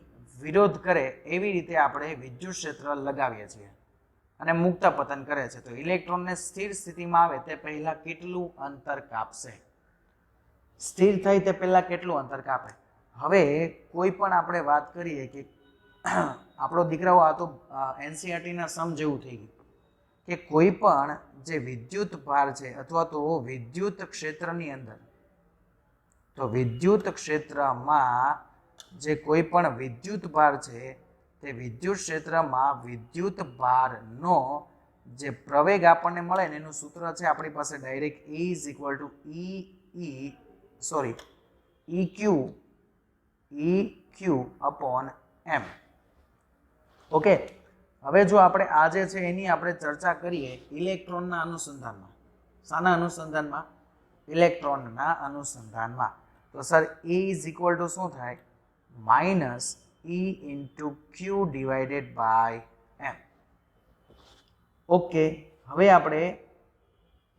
વિરોધ કરે એવી રીતે આપણે વિદ્યુત ક્ષેત્ર લગાવીએ છીએ અને મુક્ત પતન કરે છે. તો ઇલેક્ટ્રોનને સ્થિર સ્થિતિમાં આવે તે પહેલા કેટલું અંતર કાપશે? સ્થિર થાય તે પહેલા કેટલું અંતર કાપે? હવે કોઈ પણ આપણે વાત કરીએ કે આપણો દીકરાઓ આ તો એનસીઆરટીના સમ જેવું થઈ ગયું કે કોઈ પણ જે વિદ્યુત ભાર છે અથવા તો વિદ્યુત ક્ષેત્રની અંદર, તો વિદ્યુત ક્ષેત્રમાં જે કોઈ પણ વિદ્યુત ભાર છે તે વિદ્યુત ક્ષેત્રમાં વિદ્યુત ભારનો જે પ્રવેગ આપણને મળે ને એનું સૂત્ર છે આપણી પાસે direct E is equal to EQ upon M. Okay, હવે જો આપણે આ જે છે એની આપણે ચર્ચા કરીએ ઇલેક્ટ્રોનના અનુસંધાનમાં. શાના અનુસંધાનમાં? ઇલેક્ટ્રોનના અનુસંધાનમાં. તો sir E is equal to શું થાય? Minus E into Q divided by M. Okay, હવે આપણે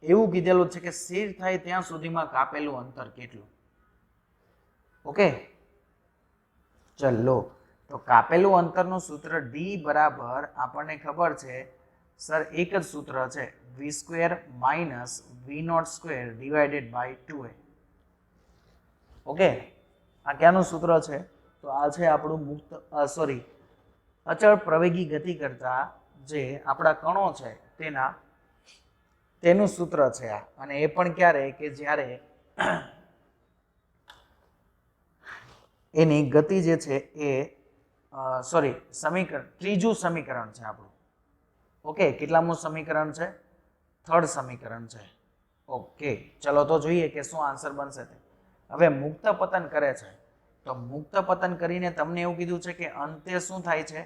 એવું કીધેલું છે કે સ્થિર થાય ત્યાં સુધીમાં કાપેલું અંતર કેટલું? ઓકે, ચલો, તો કાપેલું અંતરનું સૂત્ર D બરાબર આપણને ખબર છે સર એક જ સૂત્ર છે v² minus v0² divided by 2a. Okay, આ ક્યાંનું સૂત્ર છે? તો આ છે આપણું અચળ પ્રવેગી ગતિ કરતા જે આપણા કણો છે તેનું સૂત્ર છે આ. અને એ પણ ક્યારે કે જ્યારે એની ગતિ જે છે એ સમીકરણ, ત્રીજું સમીકરણ છે આપણું. ઓકે, કેટલામું સમીકરણ છે? થર્ડ સમીકરણ છે. ઓકે, ચલો તો જોઈએ કે શું આન્સર બનશે તે. હવે મુક્ત પતન કરે છે, તો મુક્ત પતન કરીને તમને એવું કીધું છે કે અંતે શું થાય છે?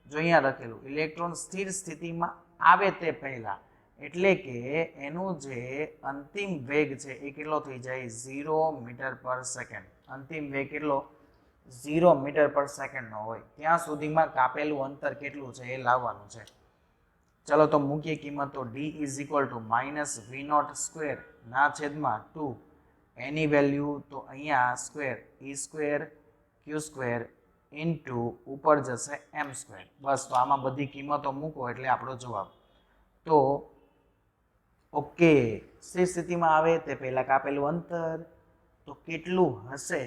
જો અહીંયા લખેલું ઇલેક્ટ્રોન સ્થિર સ્થિતિમાં આવે તે પહેલા, એટલે કે એનું જે અંતિમ વેગ છે એ કેટલો થઈ જાય? 0 મીટર પર સેકન્ડ. અંતિમ વેગ કેટલો? 0 મીટર પર સેકન્ડનો હોય. ત્યાં સુધીમાં કાપેલું અંતર કેટલું છે એ લાવવાનું છે. ચલો તો મૂકીએ કિંમત. તો D is equal two minus v0² ના છેદમાં 2, એની વેલ્યુ તો અહીંયા સ્ક્વેર E²Q² ઇન્ટુ ઉપર જશે M². બસ, તો આમાં બધી કિંમતો મૂકો એટલે આપણો જવાબ. તો ઓકે, સ્થિર સ્થિતિમાં આવે તે પહેલા કાપેલું અંતર તો કેટલું હશે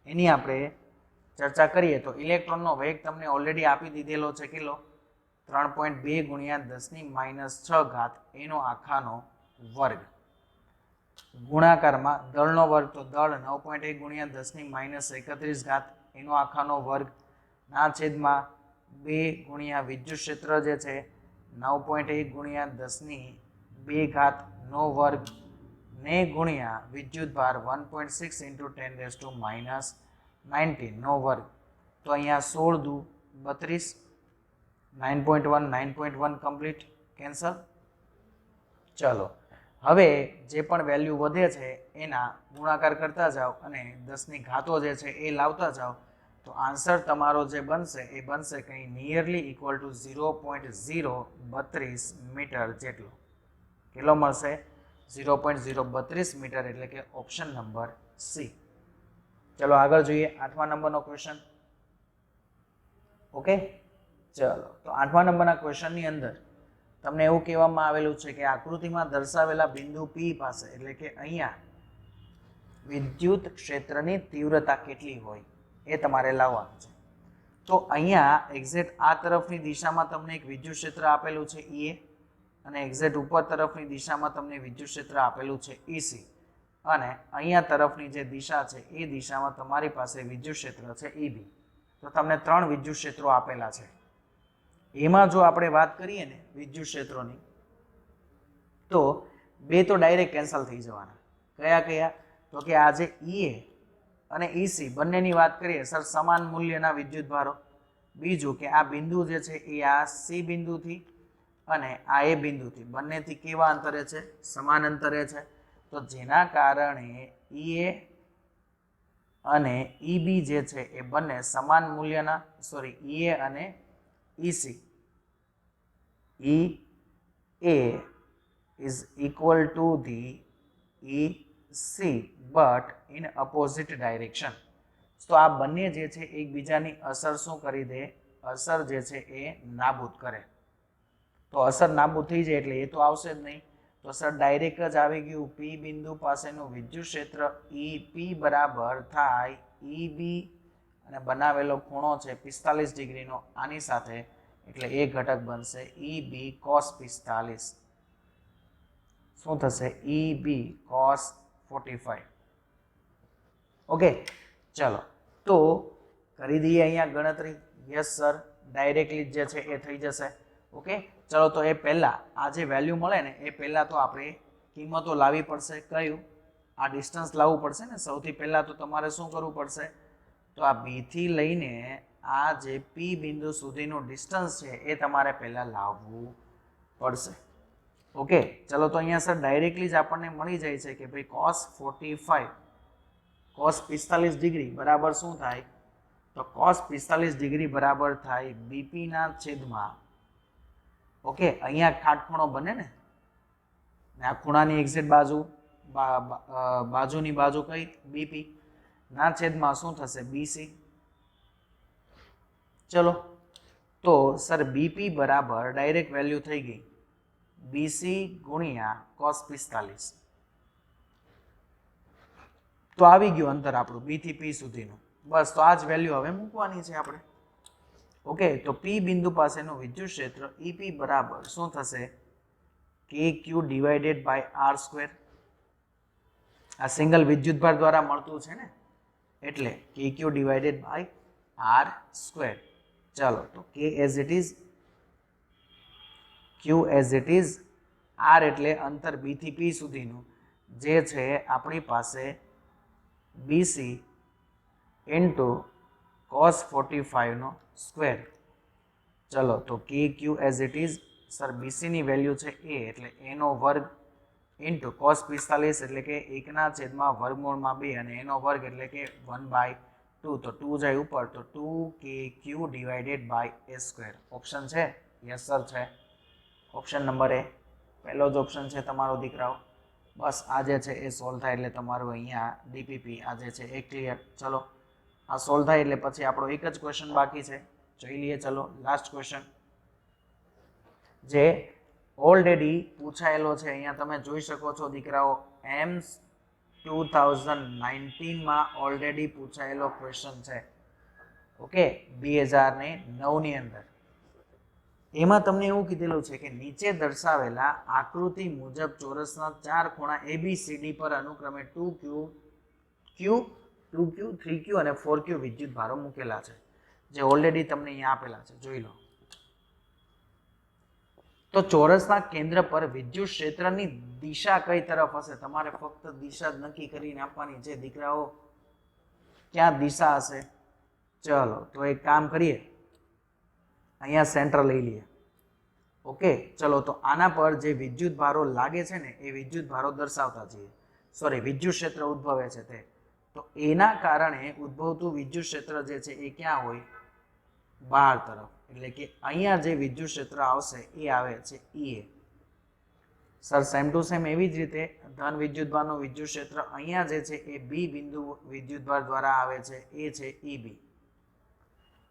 એની આપણે ચર્ચા કરીએ. તો ઇલેક્ટ્રોનનો વેગ તમને ઓલરેડી આપી દીધેલો છે કેટલો? 3.2 × 10⁻⁶ એનો આખાનો વર્ગ. ગુણાકારમાં દળનો વર્ગ, તો દળ 9.1 × 10⁻31 એનો આખાનો વર્ગ ના છેદમાં 2 × વિદ્યુત ક્ષેત્ર જે છે 9.1 × 10⁻2 નો વર્ગ ને ગુણ્યા વિદ્યુત ભાર 1.6 × 10⁻19 નો વર્ગ. તો અહીંયા 16 દુ 32, 9.1 કમ્પ્લીટ, કેન્સલ. ચલો, હવે જે પણ વેલ્યુ વધે છે એના ગુણાકાર કરતા જાઓ અને 10ની ઘાતો જે છે એ લાવતા જાઓ તો આન્સર તમારો જે બનશે એ બનશે કંઈ નિયરલી ઇક્વલ ટુ 0.032 મીટર જેટલો. કેટલો મળશે? 0.032 મીટર, એટલે કે ઓપ્શન નંબર સી. ચલો આગળ જોઈએ 8મા નંબરનો ક્વેશ્ચન. ઓકે, ચલો તો 8મા નંબરના ક્વેશ્ચનની અંદર તમને એવું કહેવામાં આવેલું છે કે આકૃતિમાં દર્શાવેલા બિંદુ P પાસે, એટલે કે અહીંયા વિદ્યુત ક્ષેત્રની તીવ્રતા કેટલી હોય એ તમારે લાવવાનું છે. તો અહીંયા એક્ઝેક્ટ આ તરફની દિશામાં તમને એક વિદ્યુત ક્ષેત્ર આપેલું છે EA અને એક્ઝેક્ટ ઉપર તરફની દિશામાં તમને વિદ્યુત ક્ષેત્ર આપેલું છે EC અને અહીંયા તરફની જે દિશા છે એ દિશામાં તમારી પાસે વિદ્યુત ક્ષેત્ર છે EB. તો તમને 3 વિદ્યુત ક્ષેત્રો આપેલા છે. એમાં જો આપણે વાત કરીએ ને વિદ્યુત ક્ષેત્રોની તો 2 તો ડાયરેક્ટ કેન્સલ થઈ જવાના. કયા કયા? તો કે આ જે EA અને EC બંનેની વાત કરીએ સર સમાન મૂલ્યના વિદ્યુત ભારો. બીજું કે આ બિંદુ જે છે એ આ C બિંદુથી અને આ A બિંદુથી બંનેથી કેવા અંતરે છે? સમાન અંતરે છે. તો જેના કારણે EA અને EB જે છે એ બંને સમાન મૂલ્યના EA અને EC EA is equal to the EC but in opposite direction. તો આ બંને જે છે એકબીજાની અસર શું કરી દે? અસર જે છે એ નાબૂદ કરે. તો અસર નાબૂદ થઈ જાય એટલે એ તો આવશે જ નહીં. તો સર ડાયરેક્ટ જ આવી ગયું P બિંદુ પાસેનું વિદ્યુત ક્ષેત્ર EP બરાબર થાય EB અને બનાવેલો ખૂણો છે 45 ડિગ્રીનો આની સાથે, એટલે એ ઘટક બનશે EB cos 45. શું થશે? EB cos 45. ઓકે, ચલો તો કરી દઈએ અહીંયા ગણતરી. યસ સર, ડાયરેક્ટલી જે છે એ થઈ જશે. ઓકે, ચલો તો એ પહેલા આ જે વેલ્યુ મળે ને એ પહેલા તો આપણે કિંમતો લાવવી પડશે. કયું? આ ડિસ્ટન્સ લાવવું પડશે ને. સૌથી પહેલા તો તમારે શું કરવું પડશે? તો આ B થી લઈને આ જે P બિંદુ સુધીનું ડિસ્ટન્સ છે એ તમારે પહેલા લાવવું પડશે. ઓકે, ચલો તો અહીંયા સર ડાયરેક્ટલી જ આપણને મળી જાય છે કે ભાઈ cos 45 cos 45 ડિગ્રી બરાબર શું થાય? તો cos 45 ડિગ્રી બરાબર થાય BP ના છેદમાં, ઓકે, અહીંયા કાટખૂણો બને ને આ ખૂણાની એક્ઝેક્ટ બાજુની બાજુ કઈ? BP ના છેદમાં શું થશે? BC. ચલો તો સર BP બરાબર ડાયરેક્ટ વેલ્યુ થઈ ગઈ BC ગુણ્યા cos 45. તો આવી ગયું અંતર આપણું B થી P સુધીનું. બસ તો આ જ વેલ્યુ હવે મૂકવાની છે આપણે. ઓકે, તો P બિંદુ પાસેનું વિદ્યુત ક્ષેત્ર EP બરાબર શું થશે? KQ divided by R². આ સિંગલ વિદ્યુતભાર દ્વારા મળતું છે ને, એટલે KQ ડિવાઇડેડ બાય R². ચલો તો K as it is, Q as it is, R એટલે અંતર B થી P સુધીનું જે છે આપણી પાસે BC ઇન્ટુ cos 45 નો સ્ક્વેર. ચલો તો KQ as it is, sir BC ની વેલ્યુ છે A એટલે A નો વર્ગ ઇન્ટુ cos 45 એટલે કે 1/2 અને A નો વર્ગ એટલે કે 1/2. તો 2 જાય ઉપર તો 2KQ divided by A². Option છે? યસ સર છે. ઓપ્શન નંબર A પહેલો જ ઓપ્શન છે તમારો દીકરાઓ. બસ આ જે છે એ સોલ્વ થાય એટલે તમારું અહીંયા DPP આ જે છે એ ક્લિયર. ચલો આ સોલ્વ થાય એટલે પછી આપણો એક જ ક્વેશ્ચન બાકી છે, જોઈ લઈએ. ચલો લાસ્ટ ક્વેશ્ચન જે ઓલરેડી પૂછાયેલો છે. અહીંયા તમે જોઈ શકો છો દીકરાઓ, એમ્સ 2019માં ઓલરેડી પૂછાયેલો ક્વેશ્ચન છે. ઓકે, 2009 ની અંદર. એમાં તમને એવું કીધેલું છે કે નીચે દર્શાવેલા આકૃતિ મુજબ ચોરસના 4 ખૂણા ABCD પર અનુક્રમે 2Q, 3Q અને 4Q વિદ્યુત ભારો મૂકેલા છે, જે ઓલરેડી તમને અહીંયા આપેલા છે. જોઈ લો. તો ચોરસના કેન્દ્ર પર વિદ્યુત ક્ષેત્રની દિશા કઈ તરફ હશે? તમારે ફક્ત દિશા જ નક્કી કરીને આપવાની છે દીકરાઓ, ક્યાં દિશા હશે. ચલો તો એક કામ કરીએ, અહીંયા સેન્ટર લઈ લઈએ. ઓકે, ચલો તો આના પર જે વિદ્યુત ભારો લાગે છે ને એ વિદ્યુત ભારો દર્શાવતા જઈએ. સોરી, વિદ્યુત ક્ષેત્ર ઉદ્ભવે છે તે. તો એના કારણે ઉદ્ભવતું વિદ્યુત ક્ષેત્ર જે છે એ ક્યાં હોય? બહાર તરફ. એટલે કે અહીંયા જે વિદ્યુત ક્ષેત્ર આવશે એ આવે છે ઈએ. સર સેમ ટુ સેમ એવી જ રીતે ધન વિદ્યુતભારનું વિદ્યુત ક્ષેત્ર અહીંયા જે છે એ બી બિંદુ વિદ્યુતભાર દ્વારા આવે છે એ છે ઈબી.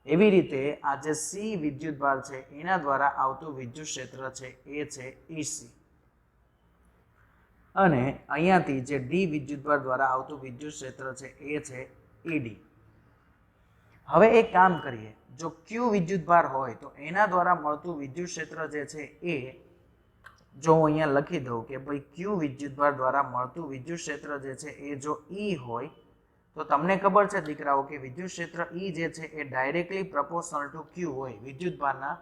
એવી રીતે આ જે સી વિદ્યુતભાર છે એના દ્વારા આવતું વિદ્યુત ક્ષેત્ર છે એ છે ઈસી. અને અહીંયાથી જે ડી વિદ્યુતભાર દ્વારા આવતું વિદ્યુત ક્ષેત્ર છે એ છે ઈડી. હવે એક કામ કરીએ, જો ક્યુ વિદ્યુતભાર હોય તો એના દ્વારા મળતું વિદ્યુત ક્ષેત્ર જે છે એ, જો હું અહીંયા લખી દઉં કે ભાઈ ક્યુ વિદ્યુતભાર દ્વારા મળતું વિદ્યુત ક્ષેત્ર જે છે એ જો ઈ હોય તો તમને ખબર છે દીકરાઓ કે વિદ્યુત ક્ષેત્ર ઈ જે છે એ ડાયરેક્ટલી પ્રપોર્શનલ ટુ ક્યુ હોય, વિદ્યુતભારના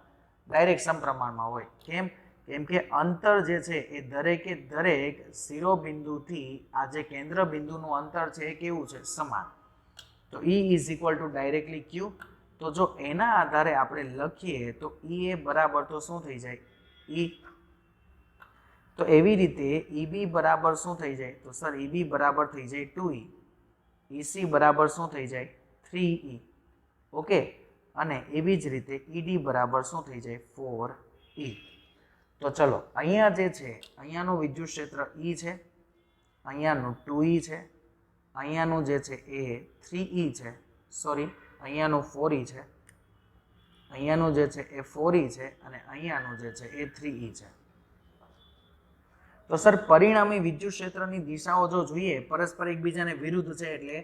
ડાયરેક્ટ સમપ્રમાણમાં હોય. કેમ કે અંતર જે છે એ દરેકે દરેક શિરોબિંદુથી આ જે કેન્દ્ર બિંદુનું અંતર છે એ કેવું છે? સમાન. તો E is equal to directly Q. તો જો એના આધારે આપણે લખીએ તો ઈ એ બરાબર તો શું થઈ જાય? ઈ. તો એવી રીતે ઈબી બરાબર શું થઈ જાય? તો સર ઈબી બરાબર થઈ જાય 2E. ઈસી બરાબર શું થઈ જાય? 3E. ઓકે, અને એવી જ રીતે ઈડી બરાબર શું થઈ જાય? 4E. તો ચલો અહીંયા જે છે અહીંયાનું વિદ્યુત ક્ષેત્ર E છે, અહીંયાનું 2E છે, અહીંયાનું જે છે એ 3E છે, સોરી અહીંયાનું 4E છે, અહીંયાનું જે છે એ 4E છે, અને અહીંયાનું જે છે એ 3E છે. તો સર પરિણામી વિદ્યુત ક્ષેત્રની દિશાઓ જો જોઈએ પરસ્પર એકબીજાને વિરુદ્ધ છે એટલે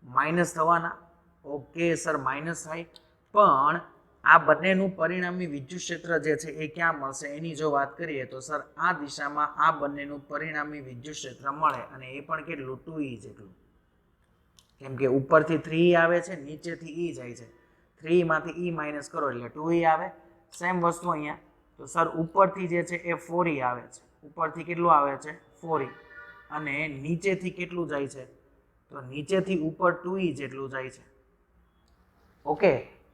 માઇનસ થવાના. ઓકે સર, માઇનસ થાય. પણ આ બંનેનું પરિણામી વિદ્યુત ક્ષેત્ર જે છે એ ક્યાં મળશે એની જો વાત કરીએ તો સર આ દિશામાં આ બંનેનું પરિણામી વિદ્યુત ક્ષેત્ર મળે, અને એ પણ કેટલું? 2E જેટલું. કેમ કે ઉપરથી 3E આવે છે, નીચેથી E જાય છે. 3 માંથી E માઇનસ કરો એટલે 2E આવે. સેમ વસ્તુ અહીંયા. તો સર ઉપરથી જે છે એ 4E આવે છે, ઉપરથી કેટલું આવે છે? 4E. અને નીચેથી કેટલું જાય છે? તો નીચેથી ઉપર 2E જેટલું જાય છે. ઓકે,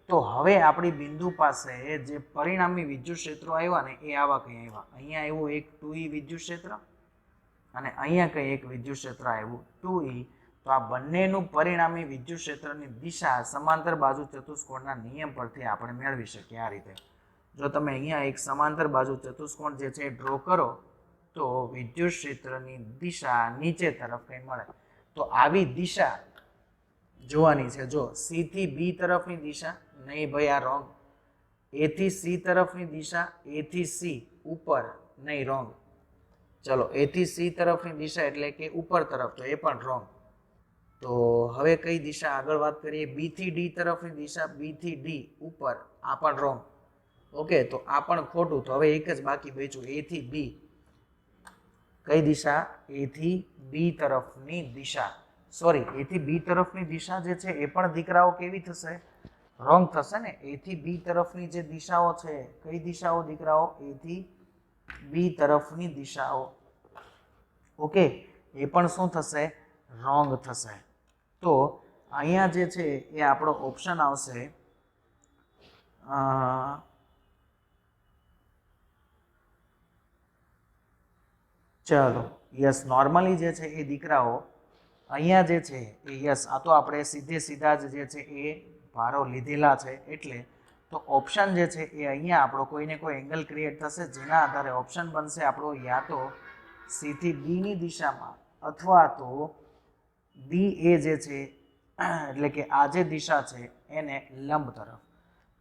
તો હવે આપણી બિંદુ પાસે જે પરિણામી વિદ્યુત ક્ષેત્રો આવ્યા ને એ આવા કઈ આવ્યા. અહીંયા આવ્યું એક 2E વિદ્યુત ક્ષેત્ર, અને અહીંયા કઈ એક વિદ્યુત ક્ષેત્ર આવ્યું 2E. તો આ બંનેનું પરિણામી વિદ્યુત ક્ષેત્રની દિશા સમાંતર બાજુ ચતુષ્કોણના નિયમ પરથી આપણે મેળવી શકીએ આ રીતે. જો તમે અહીંયા એક સમાંતર બાજુ ચતુષ્કોણ જે છે ડ્રો કરો તો વિદ્યુત ક્ષેત્રની દિશા નીચે તરફ કઈ મળે. તો આવી દિશા જોવાની છે. જો સી થી બી તરફની દિશા, નહીં ભાઈ આ રોંગ. એ થી સી તરફની દિશા, એ થી સી ઉપર, નહીં રોંગ. ચલો એ થી સી તરફની દિશા એટલે કે ઉપર તરફ, તો એ પણ રોંગ. તો હવે કઈ દિશા આગળ વાત કરીએ? બી થી ડી તરફની દિશા, બી થી ડી ઉપર, આ પણ રોંગ. ઓકે, તો આ પણ ખોટું. તો હવે એક જ બાકી બચ્યું, એ થી બી. કઈ દિશા? એ થી બી તરફની દિશા. સોરી, એ થી બી તરફની દિશા જે છે એ પણ દીકરાઓ કેવી થશે? રોંગ થશે ને. એ થી બી તરફની જે દિશાઓ છે, કઈ દિશાઓ દીકરાઓ? એ થી બી તરફની દિશાઓ. ઓકે, એ પણ શું થશે? રોંગ થશે. તો અહીંયા જે છે એ આપણો ઓપ્શન આવશે ચલો યસ. નોર્મલી જે છે એ દીકરાઓ અહીંયા જે છે એ યસ, આ તો આપણે સીધા જ જે છે એ ભારો લીધેલા છે, એટલે તો ઓપ્શન જે છે એ અહીંયા આપણો કોઈને કોઈ એંગલ ક્રિએટ થશે, જેના આધારે ઓપ્શન બનશે આપણો યા તો સી થી બી ની દિશામાં, અથવા તો બી એ જે છે એટલે કે આ જે દિશા છે એને લંબ તરફ.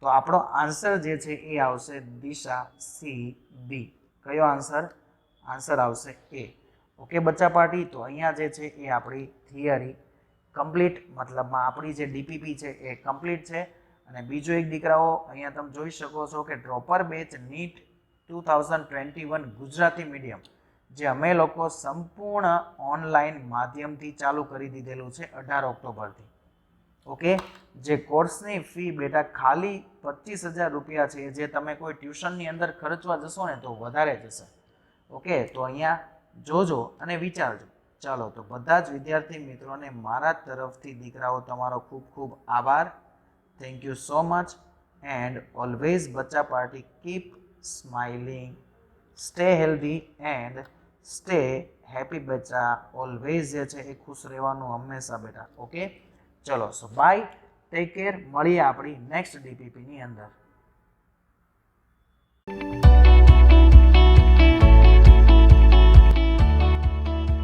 તો આપણો આન્સર જે છે એ આવશે દિશા સી બી. કયો આન્સર? આન્સર આવશે એ. ઓકે બચ્ચા પાર્ટી, તો અહીંયા જે છે એ આપણી થિયરી કમ્પ્લીટ, મતલબમાં આપણી જે ડીપીપી છે એ કમ્પ્લીટ છે. અને બીજો એક દીકરાઓ અહીંયા તમે જોઈ શકો છો કે dropper batch NEET 2021 Gujarati medium જે અમે લોકો સંપૂર્ણ ઓનલાઈન માધ્યમથી ચાલુ કરી દીધેલું છે 18 ઓક્ટોબરથી. ઓકે, જે કોર્સની ફી બેટા ખાલી 25,000 રૂપિયા છે, જે તમે કોઈ ટ્યુશનની અંદર ખર્ચવા જશો ને તો વધારે જશે. ઓકે, તો અહીંયા જોજો અને વિચારજો. ચાલો, તો બધા જ વિદ્યાર્થી મિત્રોને મારા તરફથી દીકરાઓ તમારો ખૂબ ખૂબ આભાર. Thank you so much, and always Bachcha party keep smiling, stay healthy and stay happy બેટા. ઓલવેઝ જે છે એ ખુશ રહેવાનું હંમેશા બેટા. ઓકે, ચલો સો બાય, ટેક કેર. મળીએ આપણી નેક્સ્ટ ડીપીપીની અંદર.